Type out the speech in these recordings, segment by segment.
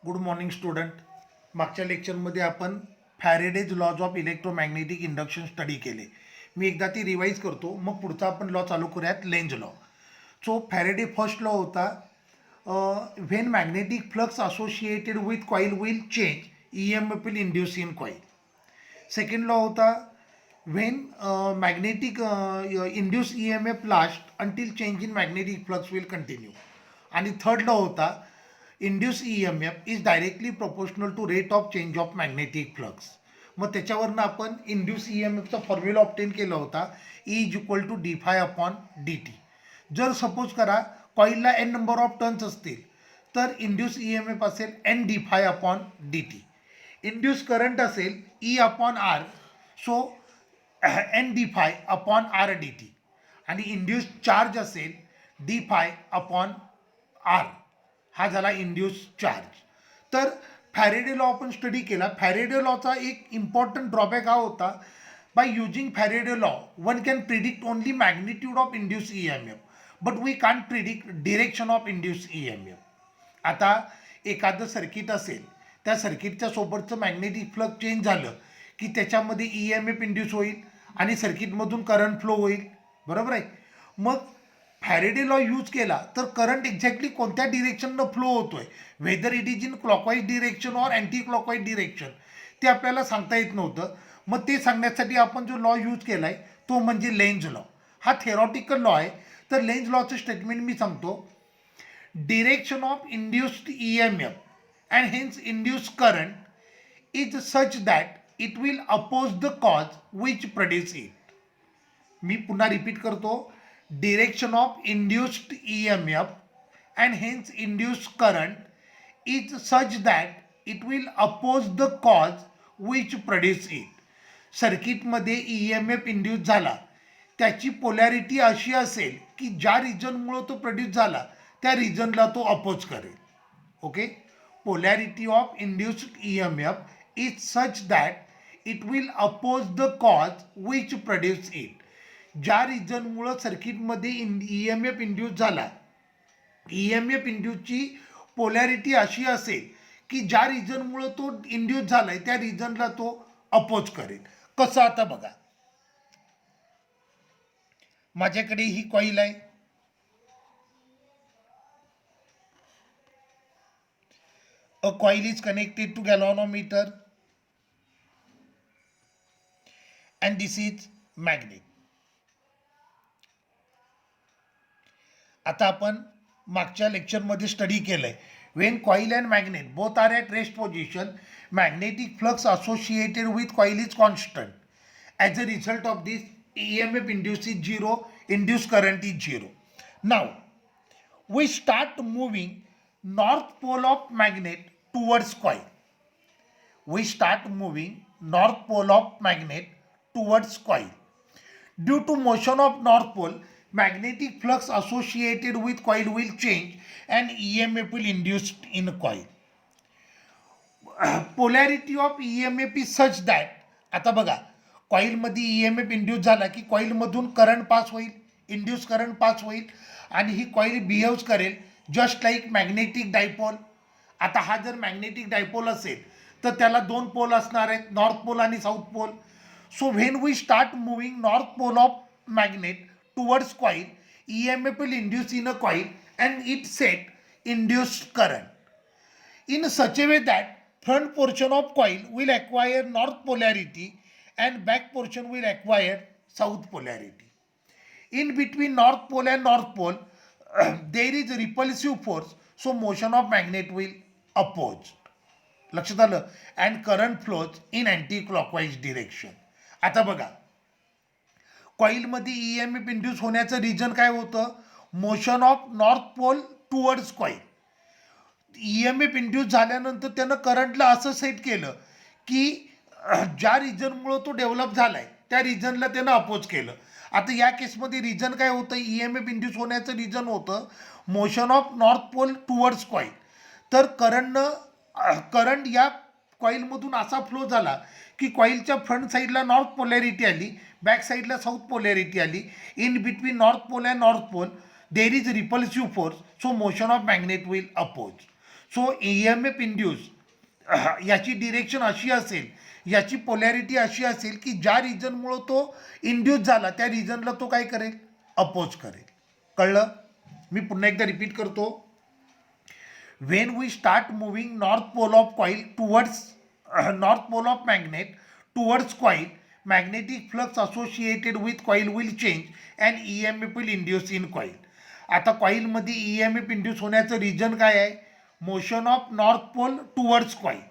Good morning student. मागच्या लेक्चरमध्ये आपण Faraday's laws of electromagnetic induction study केले. मी एकदा ती रिवाईज करतो, मग पुढचा आपण लॉ चालू करूयात, Lenz law. So Faraday first law होता, when magnetic flux associated with coil will change E M F will induce in coil. Second law होता, when magnetic induce E M F last until change in magnetic flux will continue. आणि third law होता, induce E M F is directly proportional to rate of change of magnetic flux. मग त्याच्यावरनं आपण induce E M एफचा formula obtain केला होता, E is equal to d phi upon d t. जर suppose करा कॉईलला एन नंबर ऑफ टर्न्स असतील तर इंड्यूस ई एम एफ असेल N d phi upon d t. Induce current असेल E upon R, so N d phi upon R d t. आणि induce charge असेल d phi upon R. हा झाला induce charge. तर Faraday law आपण study केला. Faraday लॉचा एक इम्पॉर्टंट ड्रॉबॅक हा होता, by using Faraday law one can predict only magnitude of induce E M F, but we can't predict direction of induce E M F. आता एखादं circuit असेल, त्या सर्किटच्या सोबतचं मॅग्नेटिक फ्लक्स चेंज झालं की त्याच्यामध्ये ई एम एफ इंड्यूस होईल आणि सर्किटमधून करंट फ्लो होईल, बरोबर आहे. मग फॅरेडे लॉ यूज केला तर करंट एक्झॅक्टली कोणत्या डिरेक्शननं फ्लो होतोय, whether it is in clockwise direction or anti clockwise direction, ते आपल्याला सांगता येत नव्हतं. मग ते सांगण्यासाठी आपण जो लॉ यूज केला आहे तो म्हणजे लेंज लॉ. हा थेरॉटिकल लॉ आहे. तर लेंज लॉचं स्टेटमेंट मी सांगतो, direction of induced E M F and hence induced current is such that it will oppose the cause which produce it. मी पुन्हा रिपीट करतो, direction of induced EMF and hence induced current is such that it will oppose the cause which produce it. सर्किटमध्ये EMF induce झाला, त्याची polarity अशी असेल की ज्या रिजनमुळं तो प्रोड्यूस झाला त्या रिजनला तो अपोज करेल. Okay, polarity of induced EMF is such that it will oppose the cause which produce it. ज्या रिजनमुळं सर्किटमध्ये ई एम एफ इंड्यूस झाला, ई एम एफ इंड्यूसची पोलॅरिटी अशी असेल की ज्या रिजनमुळं तो इंड्यूस झालाय त्या रिजनला तो अपोज करेल. कसं, आता बघा, माझ्याकडे ही कॉईल आहे, a coil is connected to galvanometer and this is magnet. आता आपण मागच्या लेक्चरमध्ये स्टडी केलंय, when coil and magnet both are at rest position, magnetic flux associated with coil is constant. As a result of this E M F induce is zero, induce current is zero. Now we start moving north pole of magnet towards coil. We start moving north pole of magnet towards coil. Due to motion of north pole, magnetic flux associated with coil will change and EMF will induced in coil. Polarity of EMF is such that, आता बघा, कॉईलमध्ये EMF induce झाला की कॉईलमधून current pass होईल, induce current pass होईल आणि ही coil behaves करेल just like magnetic dipole. आता हा जर मॅग्नेटिक डायपोल असेल तर त्याला दोन पोल असणार आहेत, नॉर्थ पोल आणि south pole. So when we start moving north pole of magnet towards coil, EMF will induce in a coil and it set induced current in such a way that front portion of coil will acquire north polarity and back portion will acquire south polarity. In between north pole and north pole there is a repulsive force, so motion of magnet will oppose. लक्षात आलं? and current flows in anti-clockwise direction. आता बघा, कॉईलमध्ये E M F induce होण्याचं reason काय होतं, motion of north pole towards coil. E M F induce झाल्यानंतर त्यानं करंटला असं सेट केलं की ज्या रिजनमुळं तो डेव्हलप झालाय त्या रिजनला त्यानं अपोज केलं. आता या केसमध्ये रिजन काय होतं, ई एम एफ इंड्यूस होण्याचं रिजन होतं motion of north pole towards coil. तर करंट या कॉईलमधून असा फ्लो झाला की कॉईलच्या फ्रंट साईडला नॉर्थ पोलॅरिटी आली, बॅक साईडला साऊथ पोलॅरिटी आली. In between north pole and north pole there is repulsive force, so motion of magnet will oppose. So EMF induce याची डिरेक्शन अशी असेल, याची पोलॅरिटी अशी असेल की ज्या रिजनमुळं तो इंड्यूस झाला त्या रिजनला तो काय करेल, अपोज करेल. कळलं? मी पुन्हा एकदा रिपीट करतो. when we start moving north pole of coil towards north pole of magnet towards coil, magnetic flux associated with coil will change and EMF will induce in coil. आता कॉईल मध्ये EMF induce होण्याचं reason काय आहे, motion of north pole towards coil.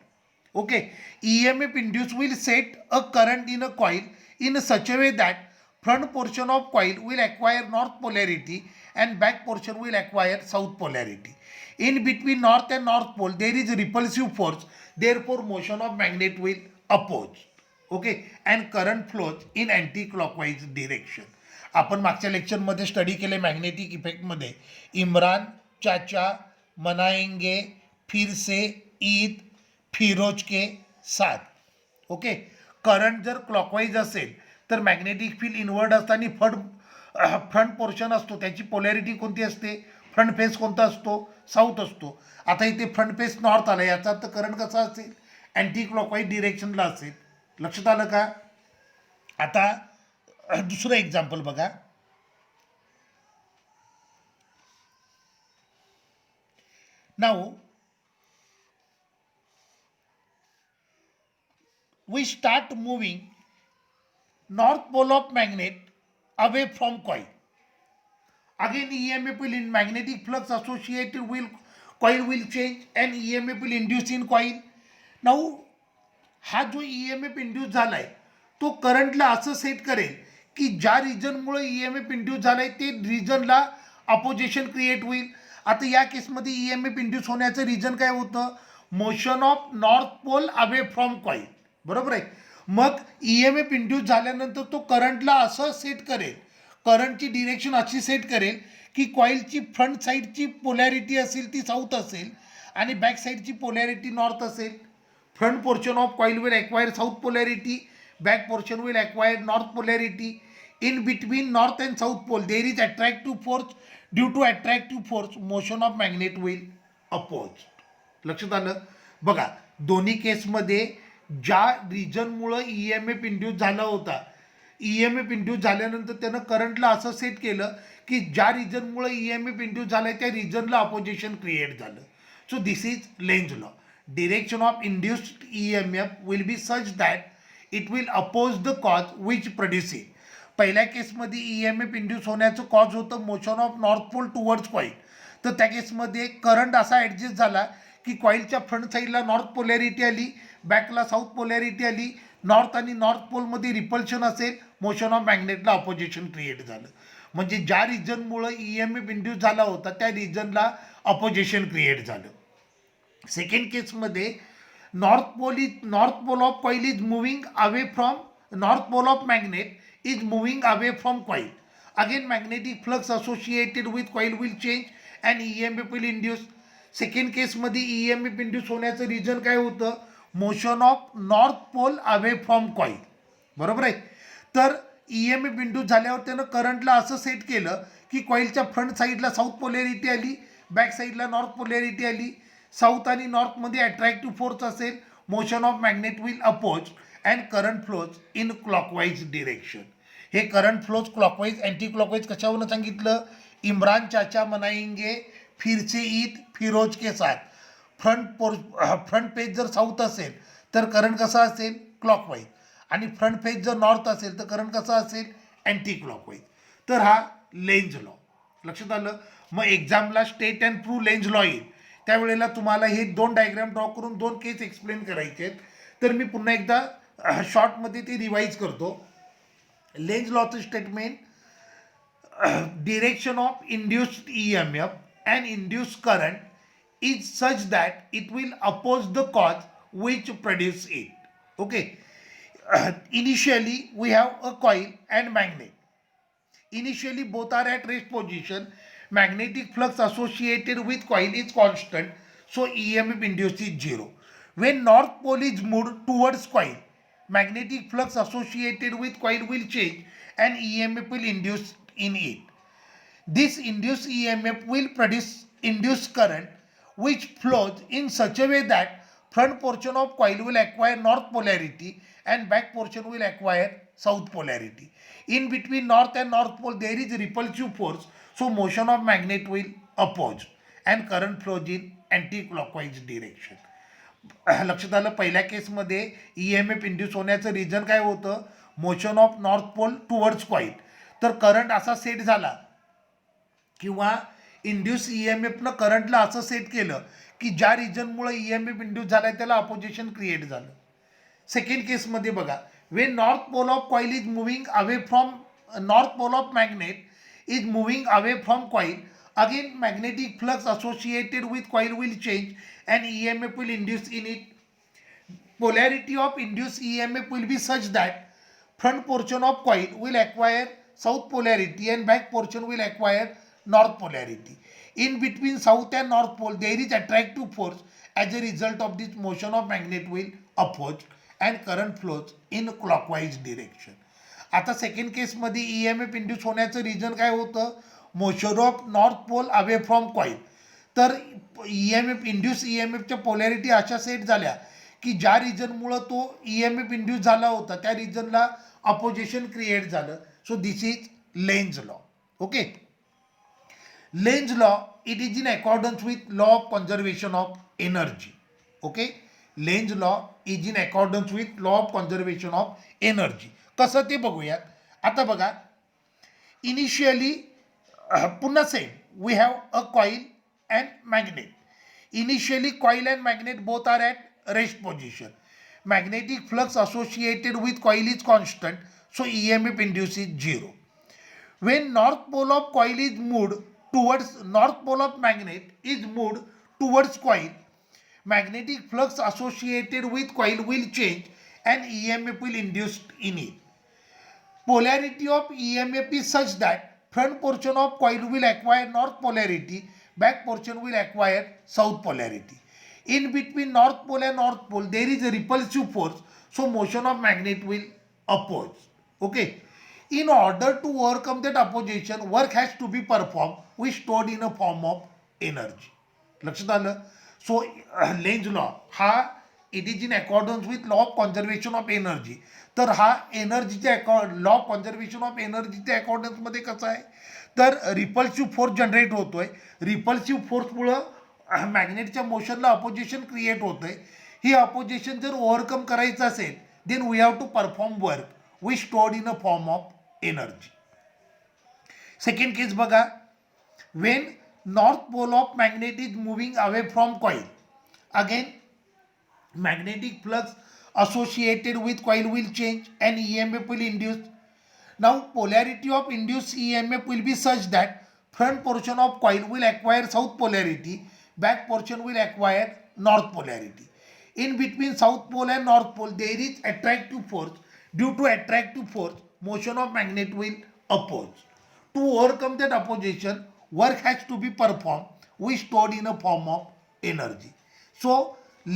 Okay, EMF induce will set a current in a coil in such a way that front portion of coil will acquire north polarity and back portion will acquire south polarity. In between north and north pole there is repulsive force, therefore motion of magnet will oppose. Okay, and current flows in anti-clockwise direction. आपण मागच्या लेक्चरमध्ये study केले magnetic इफेक्टमध्ये, Imran चाचा मनाएंगे फिर से ईद फिरोज के साथ. Okay, current जर clockwise असेल तर मॅग्नेटिक फील्ड इनवर्ड असताना फ्रंट पोर्शन असतो, त्याची पोलॅरिटी कोणती असते, फ्रंट फेस कोणता असतो, साऊथ असतो. आता इथे फ्रंट फेस नॉर्थ आला, याचा अर्थ करंट कसा असेल, अँटी क्लॉकवाईज डिरेक्शनला असेल. लक्षात आलं का? आता दुसरं एक्झाम्पल बघा. Now we start moving north pole of magnet away from coil. Again EMF will in magnetic flux associated will coil will change and EMF will induce in coil. Now हा जो EMF induce झालाय तो करंटला असं set करेल की ज्या रिजनमुळे EMF induce झालाय ते रिजनला अपोजिशन क्रिएट होईल. आता या केसमध्ये EMF इंड्यूस होण्याचं रिजन काय होतं, motion of north pole away from coil. बरोबर आहे. मग EMF इंड्यूस झाल्यानंतर तो करंटला असं सेट करेल, करंटची डिरेक्शन अशी सेट करेल की कॉईलची फ्रंट साईडची पोलॅरिटी असेल ती साऊथ असेल आणि बॅक साईडची पोलॅरिटी नॉर्थ असेल. Front portion of coil will acquire south polarity, back portion will acquire north polarity. In between north and south pole there is attractive force, due to attractive force motion of magnet will oppose. लक्षात आलं? बघा, दोन्ही केसमध्ये ज्या रिजनमुळं EMF induce झाला होता, EMF induce झाल्यानंतर त्यानं करंटला असं सेट केलं की ज्या रिजनमुळं EMF इंड्यूस झालं त्या रिजनला अपोजिशन क्रिएट झालं. So this is Lenz law. Direction of induced EMF will be such that it will oppose the cause which produce it. पहिल्या केसमध्ये EMF इंड्यूस होण्याचं कॉज होतं motion of north pole towards coil. तर त्या केसमध्ये current असा adjust झाला की कॉईलच्या फ्रंट साईडला नॉर्थ पोलॅरिटी आली, बॅकला साऊथ पोलॅरिटी आली. नॉर्थ आणि नॉर्थ पोलमध्ये रिपल्शन असेल, मोशन ऑफ मॅग्नेटला अपोजिशन क्रिएट झालं. म्हणजे ज्या रिजनमुळं EMF इंड्यूस झाला होता त्या रिजनला अपोजिशन क्रिएट झालं. सेकंड केसमध्ये north pole of coil is moving away from north pole of magnet is moving away from coil. Again magnetic flux associated with coil will change and EMF will induce. Second केसमध्ये EMF induce होण्याचं reason काय होतं, motion of north pole away from coil. बरोबर आहे. तर EMF induce झाल्यावर त्यानं करंटला असं सेट केलं की कॉईलच्या फ्रंट साईडला साऊथ पोलॅरिटी आली, बॅक साईडला नॉर्थ पोलॅरिटी आली. साऊथ आणि नॉर्थमध्ये अट्रॅक्टिव्ह फोर्स असेल, motion of magnet will oppose and current flows in clockwise direction. हे current flows clockwise anti clockwise कशावरून सांगितलं, इम्रान चाचा मनाएंगे फिर से ईद फिरोज के साथ. फ्रंट पेज जर साऊथ असेल तर करंट कसा असेल, क्लॉकवाईज. आणि फ्रंट पेज जर नॉर्थ असेल तर करंट कसा असेल, अँटी क्लॉकवाईज. तर हा लेंझ लॉ. लक्षात आलं? मग एक्झामला state and prove Lenz law येईल, त्यावेळेला तुम्हाला हे दोन डायग्राम ड्रॉ करून दोन केस एक्सप्लेन करायचे आहेत. तर मी पुन्हा एकदा शॉर्टमध्ये ते रिवाईज करतो. लेंझ लॉचं statement, direction of induced EMF and induced current is such that it will oppose the cause which produce it. Okay. Initially we have a coil and magnet. Initially both are at rest position. Magnetic flux associated with coil is constant, so EMF induced is 0. When north pole is moved towards coil, magnetic flux associated with coil will change and EMF will induce in it. This induced EMF will produce induced current which flows in such a way that front portion of coil will acquire north polarity and back portion will acquire south polarity. In between north and north pole there is repulsive force, so motion of magnet will oppose and current flows in anti-clockwise direction. लक्षात आलं. पहिल्या केसमध्ये EMF induce होण्याचं reason काय होतं, motion of north pole towards coil. तर current असा set झाला किंवा इंड्यूस EMFनं करंटला असं सेट केलं की ज्या रिजनमुळे EMF इंड्यूस झालाय त्याला अपोजिशन क्रिएट झालं. सेकंड केसमध्ये बघा, when north pole of coil is moving away from north pole of magnet is moving away from coil, again magnetic flux associated with coil will change and EMF will induce in it. Polarity of induced EMF will be such that front portion of coil will acquire south polarity and back portion will acquire north polarity. In between south and north pole there is attractive force. As a result of this, motion of magnet will oppose and current flows in clockwise direction. आता second केसमध्ये EMF induce होण्याचं reason काय होतं, motion of north pole away from coil. तर EMF induce EMFच्या polarity अशा set झाल्या की ज्या रिजनमुळं तो EMF इंड्यूस झाला होता त्या रिजनला अपोजिशन क्रिएट झालं. So this is Lenz law. Okay, Lenz law it is in accordance with law of conservation of energy. Okay, Lenz law is in accordance with law of conservation of energy. कसं ते बघूयात. आता बघा, initially पुन्हा same we have a coil and magnet. Initially coil and magnet both are at rest position. Magnetic flux associated with coil is constant, so EMF induce is zero. When north pole of coil is moved towards north pole of magnet is moved towards coil, magnetic flux associated with coil will change and EMF will induce in it. Polarity of EMF is such that front portion of coil will acquire north polarity, back portion will acquire south polarity. In between north pole and north pole there is a repulsive force, so motion of magnet will oppose. Okay, in order to overcome that opposition, work has to be performed which stored in a form of energy. लक्षात आलं. So Lenz law हा it is in accordance with law of conservation of energy. तर हा एनर्जीच्या law of conservation of एनर्जीच्या अकॉर्डन्समध्ये कसं आहे, तर repulsive force generate होतोय. Repulsive फोर्समुळं मॅग्नेटच्या मोशनला opposition create होतंय. ही अपोजिशन जर ओव्हरकम करायचं असेल then we have to perform work which stored in a form of energy. Second case बघा, when north pole of magnet is moving away from coil, again magnetic flux associated with coil will change and EMF will induce. Now polarity of induced EMF will be such that front portion of coil will acquire south polarity, back portion will acquire north polarity. In between south pole and north pole there is attractive force. Due to attractive force, motion of magnet will oppose. To overcome that opposition, work has to be performed which stored in a form of energy. So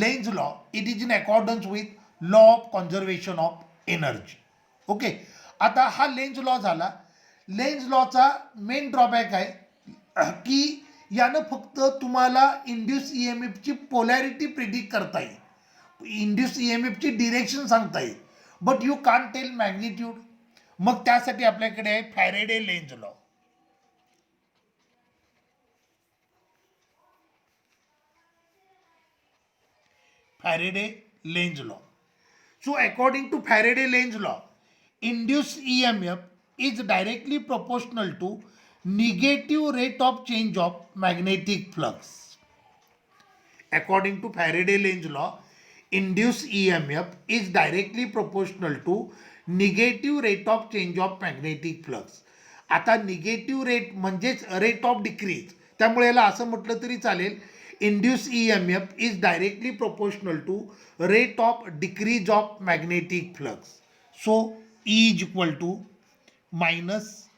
Lenz law, it is in accordance with law of conservation of energy. Okay, आता हा Lenz law झाला. Lenz लॉचा main drawback आहे की यानं फक्त तुम्हाला induce EMFची polarity predict करता येईल, इंड्यूस EMFची डिरेक्शन सांगता येईल, but you can't tell magnitude. मग त्यासाठी आपल्याकडे आहे Faraday Lenz law. Faraday-Lenz law. So according to Faraday-Lenz law, induced EMF is directly proportional to negative rate of change of magnetic flux. According to Faraday-Lenz law, induced EMF is directly proportional to negative rate of change of magnetic flux. आता negative rate म्हणजेच rate of decrease, त्यामुळे याला असं म्हटलं तरी चालेल, induced EMF is directly proportional to rate of decrease of magnetic flux. So E is equal to minus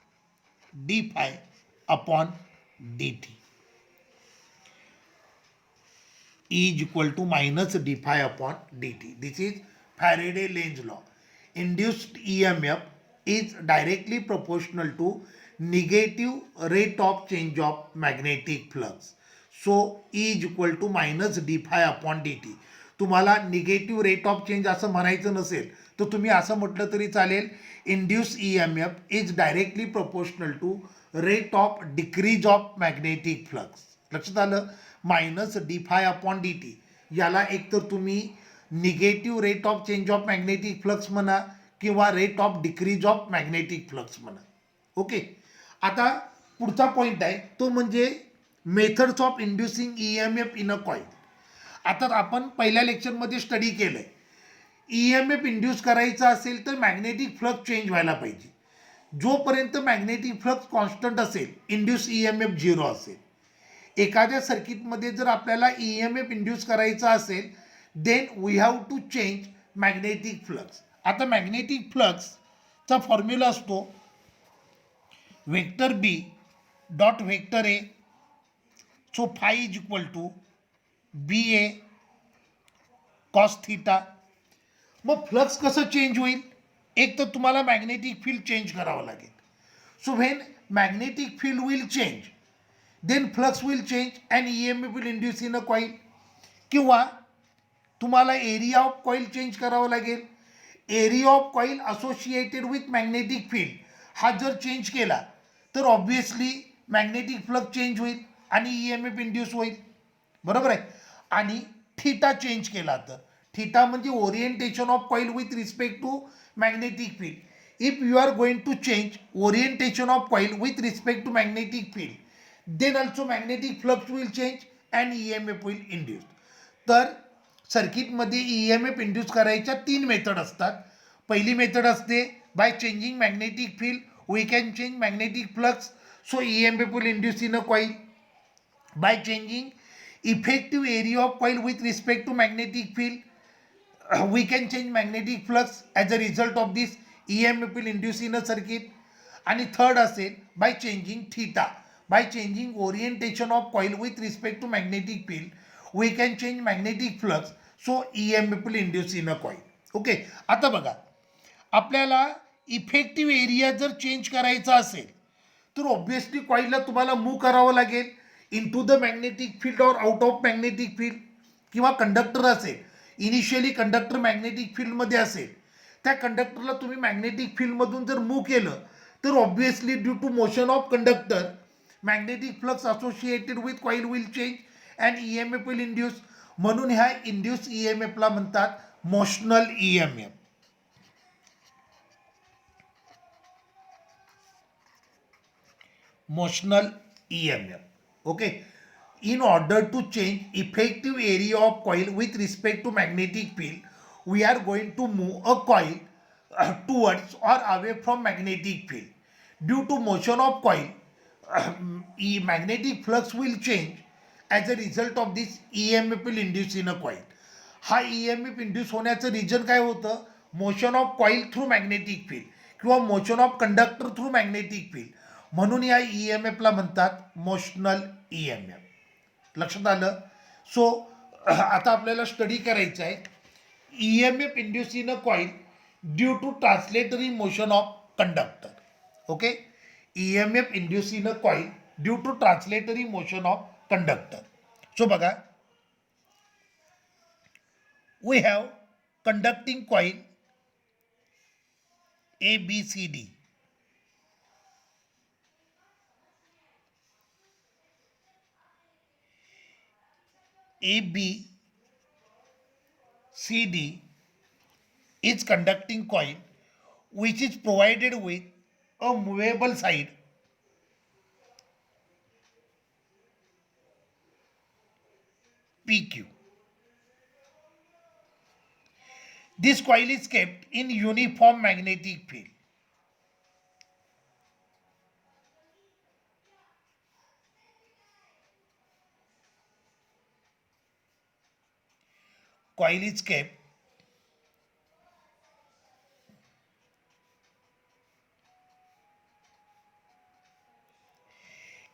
d phi upon dt. E is equal to minus d phi upon dt. This is Faraday-Lenz law. Induced EMF is directly proportional to negative rate of change of magnetic flux. So E is equal to minus d∅/dt. तुम्हाला negative rate of change असं म्हणायचं नसेल तर तुम्ही असं म्हटलं तरी चालेल, induce EMF is directly proportional to rate of decrease of magnetic flux. लक्षात आलं? मायनस d∅/dt याला एकतर तुम्ही negative rate of change of magnetic flux म्हणा किंवा rate of decrease of magnetic flux म्हणा. ओके, आता पुढचा पॉईंट आहे तो म्हणजे methods of inducing EMF in a coil. आता आपण पहिल्या लेक्चरमध्ये स्टडी केलंय, EMF इंड्यूस करायचा असेल तर मॅग्नेटिक फ्लक्स चेंज व्हायला पाहिजे. जोपर्यंत मॅग्नेटिक फ्लक्स कॉन्स्टंट असेल इंड्यूस EMF 0 असेल. एखाद्या सर्किटमध्ये जर आपल्याला EMF इंड्यूस करायचा असेल then we have to change magnetic flux. आता मॅग्नेटिक फ्लक्सचा फॉर्म्युला असतो vector B dot vector A. So phi is equal to BA cos theta. मग फ्लक्स कसं चेंज होईल? एक तर तुम्हाला मॅग्नेटिक फील्ड चेंज करावं लागेल. सो when magnetic field will change then flux will change and EMF will induce in a coil. किंवा तुम्हाला एरिया ऑफ कॉईल चेंज करावं लागेल. Area of coil associated with magnetic field हा जर चेंज केला तर ऑब्व्हियसली मॅग्नेटिक फ्लक्स चेंज होईल आणि EMF इंड्यूस होईल. बरोबर आहे. आणि थीटा चेंज केला तर थीटा म्हणजे orientation of coil with respect to magnetic field. If you are going to change orientation of coil with respect to magnetic field then also magnetic flux will change and EMF will induce. तर सर्किटमध्ये EMF induce करायच्या 3 method असतात. पहिली method असते by changing magnetic field we can change magnetic flux. So EMF will induce in a coil. By changing effective area of coil with respect to magnetic field we can change magnetic flux. As a result of this EMF will induce in a circuit. आणि third असेल by changing theta. By changing orientation of coil with respect to magnetic field we can change magnetic flux. So EMF will induce in a coil. Okay, आता बघा, आपल्याला effective area जर change करायचा असेल तर obviously कॉईलला तुम्हाला move करावं लागेल इनटू द मॅग्नेटिक फील्ड और आउट ऑफ मॅग्नेटिक फील्ड. किंवा कंडक्टर असेल, इनिशियली कंडक्टर मॅग्नेटिक फील्डमध्ये असेल, त्या कंडक्टरला तुम्ही मॅग्नेटिक फील्डमधून जर मूव्ह केलं तर obviously due to motion of conductor magnetic flux associated with coil will change and EMF will induce. म्हणून ह्या इंड्यूस EMFला म्हणतात motional EMF. Motional EMF. Okay, in order to change effective area of coil with respect to magnetic field we are going to move a coil towards or away from magnetic field. Due to motion of coil magnetic flux will change. As a result of this EMF will induce in a coil. हा EMF induce होण्याचं reason काय होतं? Motion of coil through magnetic field किंवा motion of conductor through magnetic field. म्हणून या EMFला म्हणतात motional EMF. लक्षात आलं? सो आता आपल्याला स्टडी करायचं आहे EMF induce in a coil due to translatory motion of conductor. Okay, EMF induce in a coil due to translatory motion of conductor. So बघा, we have conducting coil ABCD. ABCD is conducting coil which is provided with a movable side PQ. This coil is kept in uniform magnetic field. Coil is kept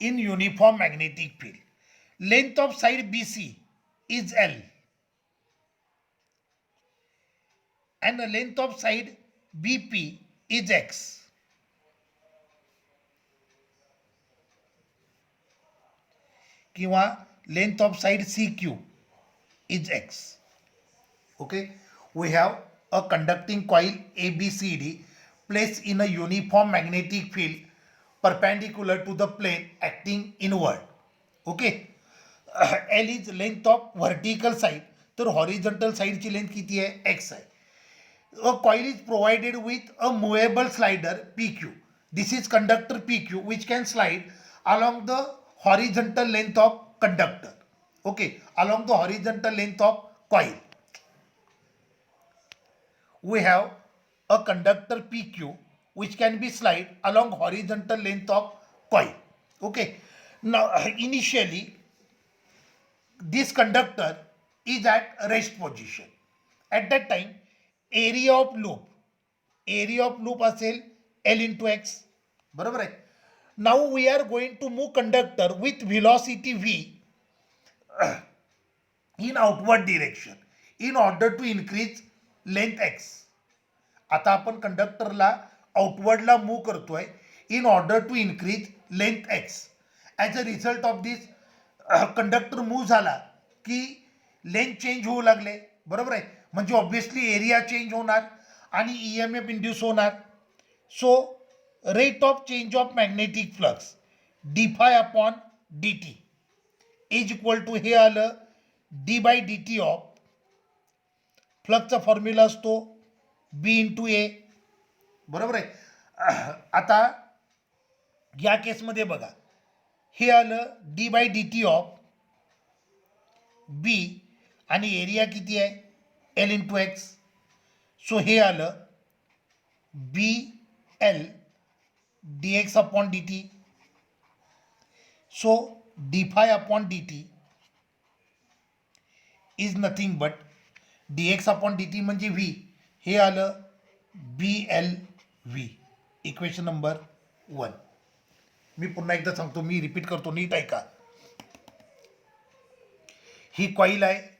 in uniform magnetic field. Length of side BC is L and the length of side BP is X. किंवा length of side CQ is X. Okay, we have a conducting coil ABCD placed in a uniform magnetic field perpendicular to the plane acting inward. Okay, L is length of vertical side, तर horizontal साइडची length किती आहे x आहे. A coil is provided with a movable slider PQ. This is conductor PQ which can slide along the horizontal length of conductor. Okay, along the horizontal length of coil. We have a conductor PQ which can be slide along horizontal length of coil. Okay, now initially this conductor is at rest position. At that time area of loop असेल L into X, बरोबर आहे. Now we are going to move conductor with velocity V in outward direction in order to increase length X. आता आपण कंडक्टरला आउटवर्डला move करतोय in order to increase length X. As a result of this conductor move झाला की length change होऊ लागले, बरोबर आहे. म्हणजे ऑब्व्हियसली एरिया चेंज होणार आणि EMF इंड्यूस होणार. So rate of change of magnetic flux d∅ upon dt is equal to हे आलं d/dt ऑफ फ्लक्सचा फॉर्म्युला असतो B इंटू ए, बरोबर आहे. आता या केसमध्ये बघा हे आलं d/dt ऑफ B आणि एरिया किती आहे L इंटू एक्स. सो हे आलं BL dx अपॉन dt. सो d∅ upon dt is nothing but dx upon dt म्हणजे V. हे आलं BLV. Equation number 1. मी पुन्हा एकदा सांगतो, मी रिपीट करतो, नीट ऐका. ही कॉईल आहे,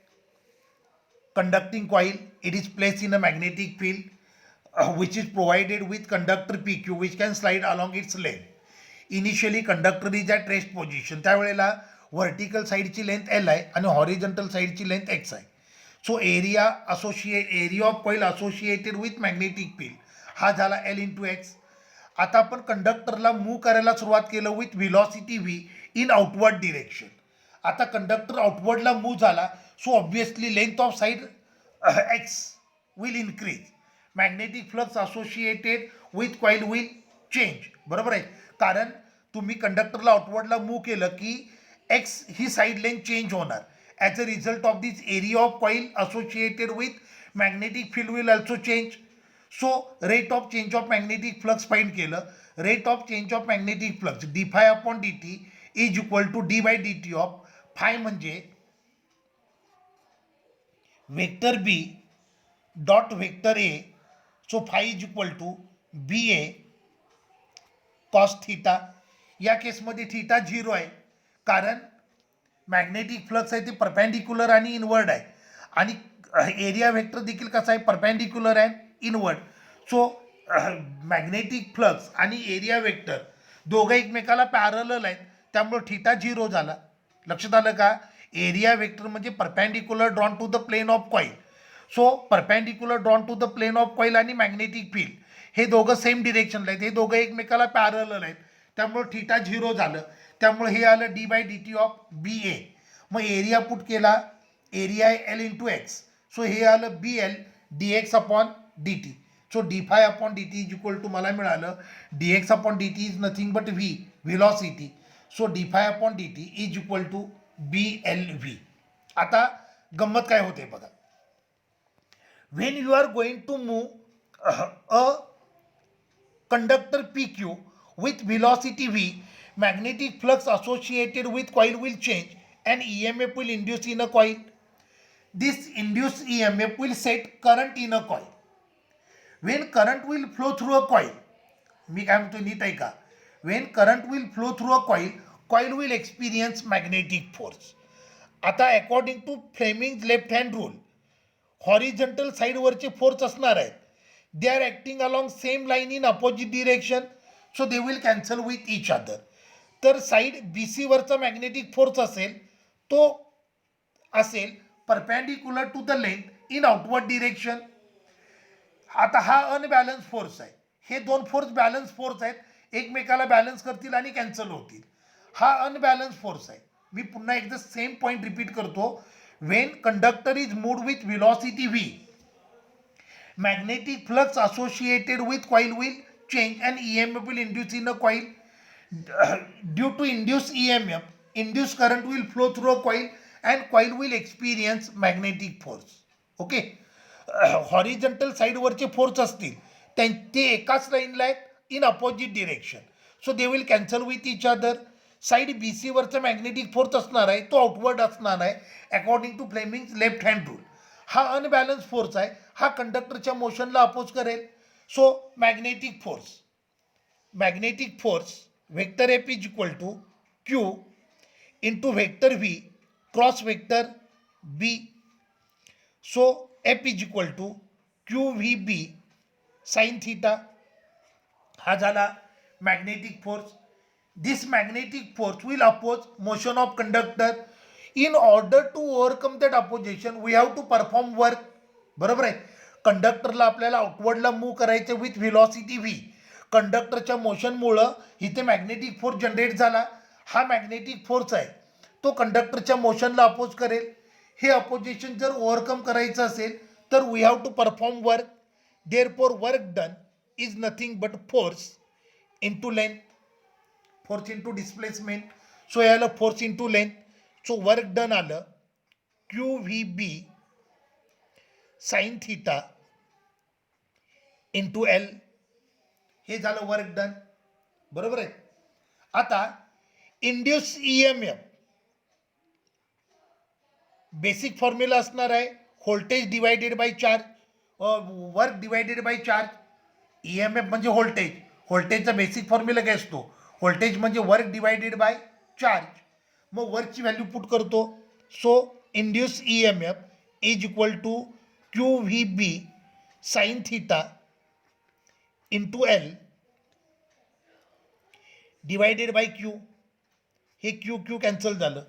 conducting coil. It is placed in a magnetic field which is provided with conductor PQ which can slide along its length. Initially conductor is at rest position. त्यावेळेला vertical साईडची length L आहे आणि horizontal साईडची length X आहे. So area of coil associated with magnetic field हा झाला L into x. आता आपण कंडक्टरला move करायला सुरुवात केलं with velocity V in outward direction. आता कंडक्टर आउटवर्डला मूव्ह झाला, so obviously length of side X will increase. Magnetic flux associated with coil will change, बरोबर आहे. कारण तुम्ही कंडक्टरला आउटवर्डला मूव्ह केलं की X ही साईड लेंथ चेंज होणार. As a result of this area of coil associated with magnetic field will also change. So rate of change of magnetic flux find केलं. Rate of change of magnetic flux d∅ upon dt is equal to d/dt of phi म्हणजे vector B dot vector A. सो phi is equal to BA cos theta. या केसमध्ये theta 0 आहे कारण magnetic flux आहे ते perpendicular आणि inward आहे आणि एरिया वेक्टर देखील कसा आहे perpendicular and inward. So magnetic flux आणि एरिया वेक्टर दोघं एकमेकाला पॅरलल आहेत, त्यामुळे थीटा 0 झाला. लक्षात आलं का. एरिया वेक्टर म्हणजे perpendicular drawn to the plane of coil. So perpendicular drawn to the plane of coil आणि मॅग्नेटिक फील्ड हे दोघं सेम डिरेक्शनला आहेत, हे दोघं एकमेकाला पॅरलल आहेत, त्यामुळे थीटा 0 झालं. त्यामुळे हे आलं d/dt ऑफ BA. मग एरिया पुट केला, एरिया आहे L इंटू एक्स. सो हे आलं BL dx अपॉन dt. सो d∅ upon dt is equal to मला मिळालं dx upon dt is nothing but V velocity. सो d∅ upon dt is equal to BLV. आता गंमत काय होते बघा. when you are going to move a conductor PQ with velocity V, magnetic flux associated with coil will change and EMF will induce in a coil. This induced EMF will set current in a coil. When current will flow through a coil, मी काय म्हणतो नीट ऐका. when current will flow through a coil, coil will experience magnetic force. आता according to Fleming left hand rule horizontal साईडवरचे force असणार आहेत. They are acting along same line in opposite direction, so they will cancel with each other. तर side BC वरचा magnetic force असेल तो असेल perpendicular to the length in outward direction. आता हा अनबॅलन्स फोर्स आहे. हे दोन फोर्स बॅलन्स फोर्स आहेत, एकमेकाला बॅलन्स करतील आणि कॅन्सल होतील. हा अनबॅलन्स फोर्स आहे. मी पुन्हा एकदा सेम पॉईंट रिपीट करतो. Wien conductor is moved with velocity V, magnetic flux associated with coil will change and EMF will induce in a coil. Due to induced EMF, induced current will flow through a coil and coil will experience magnetic force. Okay. Horizontal साईडवरचे force असतील ते एकाच लाईनला आहेत in opposite direction, so they will cancel with each other. Side B C वरचा magnetic force असणार आहे तो आउटवर्ड असणार आहे according to Fleming's left hand rule. हा अनबॅलन्स फोर्स आहे, हा कंडक्टरच्या मोशनला अपोज करेल. So magnetic force vector F is equal to Q into vector V cross vector B. So F is equal to Q V B sine theta. हा झाला magnetic force. This magnetic force will oppose motion of conductor. In order to overcome that opposition we have to perform work. बरोबर आहे. कंडक्टरला आपल्याला आउटवर्डला move करायचं with velocity V. कंडक्टरच्या मोशनमुळं इथे मॅग्नेटिक फोर्स जनरेट झाला. हा मॅग्नेटिक फोर्स आहे तो कंडक्टरच्या मोशनला अपोज करेल. हे अपोजिशन जर ओव्हरकम करायचं असेल तर we have to perform work. Therefore work done is nothing but force into length, force into displacement. So याला force into length. So work done आलं Q V B sine theta into L. हे झालं work done. बरोबर आहे. आता induce EMF basic formula असणार आहे voltage divided by charge, work divided by charge. EMF म्हणजे व्होल्टेज. व्होल्टेजचा बेसिक फॉर्म्युला काय असतो? व्होल्टेज म्हणजे वर्क डिवायडेड बाय चार्ज. मग वर्कची व्हॅल्यू पुट करतो. So induce EMF is equal to Q V B sine theta into L divided by Q. हे Q Q cancel झालं.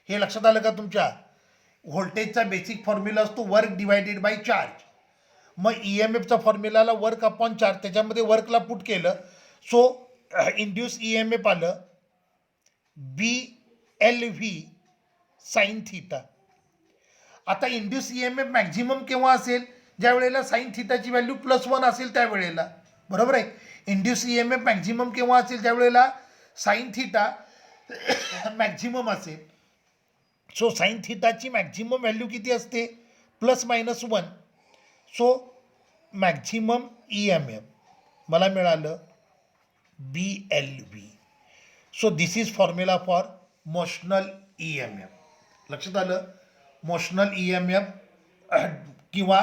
हे लक्षात आलं का तुमच्या? व्होल्टेजचा बेसिक फॉर्म्युला असतो वर्क डिवायडेड बाय चार्ज. मग EMFचा फॉर्म्युलाला वर्क अपॉन चार्ज, त्याच्यामध्ये वर्कला पुट केलं. सो इंड्यूस EMF आलं BLV साइन थीटा. आता इंड्यूस EMF मॅक्झिमम केव्हा असेल? ज्या वेळेला साइन थीटाची व्हॅल्यू +1 असेल त्यावेळेला. बरोबर आहे. इंड्यूस EMF मॅक्झिमम केव्हा असेल? ज्या वेळेला साइन थीटा मॅक्झिमम असेल. सो साइन थीटाची मॅक्झिमम व्हॅल्यू किती असते? +-1. सो मॅक्झिमम EMF मला मिळालं BLV. So this is formula for motional EMF. लक्षात आलं? मोशनल EMF किंवा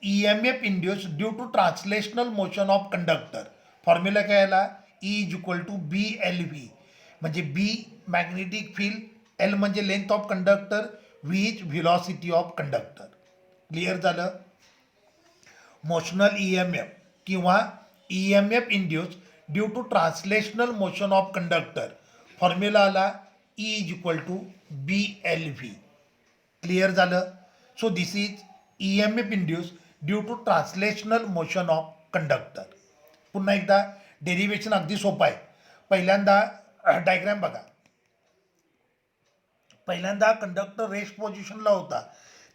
EMF induce due to translational motion of conductor. Formula काय आला? E is equal to BLV. म्हणजे B मॅग्नेटिक फील्ड, L म्हणजे length of conductor, V is velocity of conductor. Clear झालं? Motional EMF किंवा EMF induce due to translational motion of conductor. Formula आला E is equal to BLV. Clear झालं? So this is EMF induce due to translational motion of conductor. पुन्हा एकदा derivation अगदी सोपं आहे. पहिल्यांदा डायग्राम बघा. पहिल्यांदा कंडक्टर रेस्ट पोझिशनला होता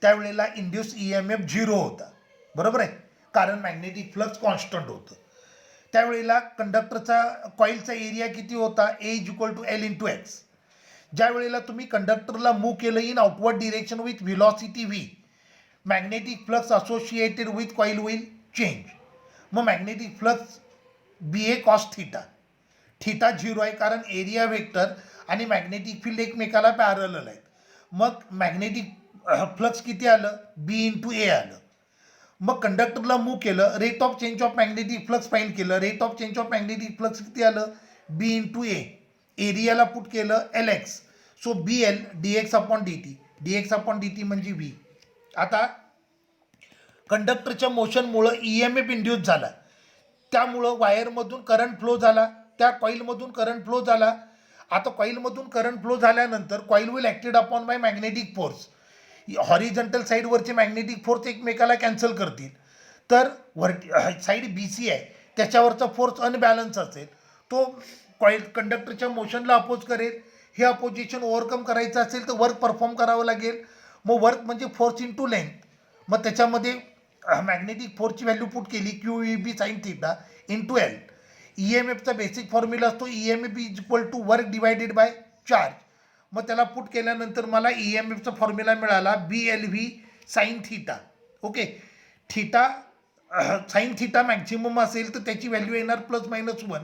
त्यावेळेला इंड्यूस EMF 0 होता. बरोबर आहे. कारण मॅग्नेटिक फ्लक्स कॉन्स्टंट होतं. त्यावेळेला कंडक्टरचा कॉईलचा एरिया किती होता? A is equal to L into X. ज्या वेळेला तुम्ही कंडक्टरला मूव्ह केलं in outward direction with velocity V, magnetic flux associated with coil will change. मग magnetic flux BA cos theta. Theta 0 आहे कारण एरिया वेक्टर आणि मॅग्नेटिक फील्ड एकमेकाला पॅरलल आहेत. मग मॅग्नेटिक फ्लक्स किती आलं? B इंटू A आलं. मग कंडक्टरला मूव्ह केलं, rate of change of magnetic flux find केलं. Rate of change of magnetic flux किती आलं? B into A. एरियाला पुट केलं LX. So BL dx upon dt. dx upon dt म्हणजे V. आता कंडक्टरच्या मोशनमुळं EMF इंड्यूस झाला, त्यामुळं वायरमधून करंट फ्लो झाला, त्या कॉईलमधून करंट फ्लो झाला आता कॉईलमधून करंट फ्लो झाल्यानंतर coil will acted upon by magnetic force. Horizontal साईडवरचे मॅग्नेटिक फोर्स एकमेकाला कॅन्सल करतील. तर साईड बी सी आहे त्याच्यावरचा फोर्स अनबॅलन्स असेल, तो कॉईल कंडक्टरच्या मोशनला अपोज करेल. हे अपोजिशन ओव्हरकम करायचं असेल तर वर्क परफॉर्म करावं लागेल. मग वर्क म्हणजे फोर्स इंटू लेंथ. मग त्याच्यामध्ये मॅग्नेटिक फोर्सची व्हॅल्यू पुट केली Q E B sine theta into L. E M एफचा बेसिक फॉर्म्युला असतो E M F is equal to work divided by charge. मग त्याला पुट केल्यानंतर मला ई एम एफचा फॉर्म्युला मिळाला B L V sine theta. Okay, theta sine theta maximum असेल तर त्याची व्हॅल्यू येणार ±1.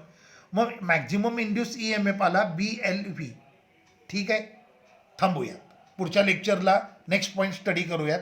मग maximum induce E M F आला बी एल व्ही. ठीक आहे, थांबूया. पुढच्या लेक्चरला नेक्स्ट पॉईंट स्टडी करूयात.